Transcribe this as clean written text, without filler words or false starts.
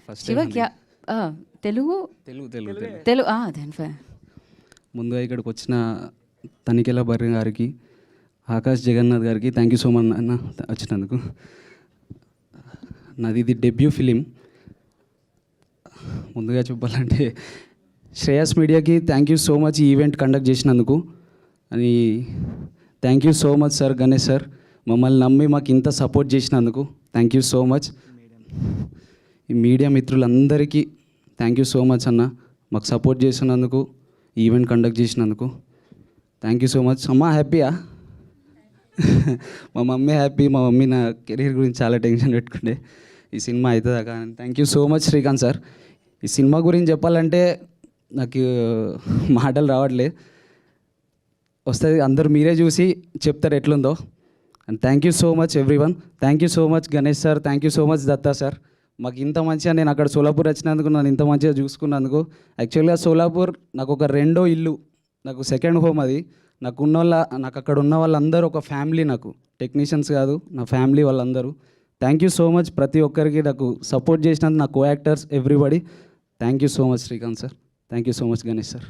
First Shiva క్యా Telugu Telugu Telugu Telugu Telugu then fine. ముందుగా ఇక్కడికి వచ్చిన తనికెళ్ళ బర్రి గారికి, ఆకాష్ జగన్నాథ్ గారికి థ్యాంక్ యూ సో మచ్ అన్న వచ్చినందుకు. నాది ఇది డెబ్యూ ఫిలిం. ముందుగా చెప్పాలంటే శ్రేయస్ మీడియాకి థ్యాంక్ యూ సో మచ్ ఈ ఈవెంట్ కండక్ట్ చేసినందుకు. అని thank you so much sir, Ganesh sir, మమ్మల్ని నమ్మి మాకు ఇంత సపోర్ట్ చేసినందుకు థ్యాంక్ యూ సో మచ్. ఈ మీడియా మిత్రులందరికీ థ్యాంక్ యూ సో మచ్ అన్న, మాకు సపోర్ట్ చేసినందుకు, ఈవెంట్ కండక్ట్ చేసినందుకు థ్యాంక్ యూ సో మచ్. అమ్మ హ్యాపీయా? మా మమ్మీ హ్యాపీ. మా మమ్మీ నా కెరీర్ గురించి చాలా టెన్షన్ పెట్టుకుంటే ఈ సినిమా అవుతుందా కానీ thank you so much Srikanth sir. ఈ సినిమా గురించి చెప్పాలంటే నాకు మాటలు రావట్లేదు. వస్తుంది, అందరూ మీరే చూసి చెప్తారు ఎట్లుందో. And thank you so much everyone. Thank you so much Ganesh sir, thank you so much Datta sir. మాకు ఇంత మంచిగా, నేను అక్కడ సోలాపూర్ వచ్చినందుకు, నన్ను ఇంత మంచిగా చూసుకున్నందుకు. యాక్చువల్గా సోలాపూర్ నాకు ఒక రెండో ఇల్లు, నాకు సెకండ్ హోమ్ అది. నాకు అక్కడ ఉన్న వాళ్ళందరూ ఒక ఫ్యామిలీ, నాకు టెక్నీషియన్స్ కాదు, నా ఫ్యామిలీ వాళ్ళందరూ. థ్యాంక్ యూ సో మచ్ ప్రతి ఒక్కరికి నాకు సపోర్ట్ చేసినందుకు, నా co actors everybody. Thank you so much Srikanth sir, thank you so much Ganesh sir.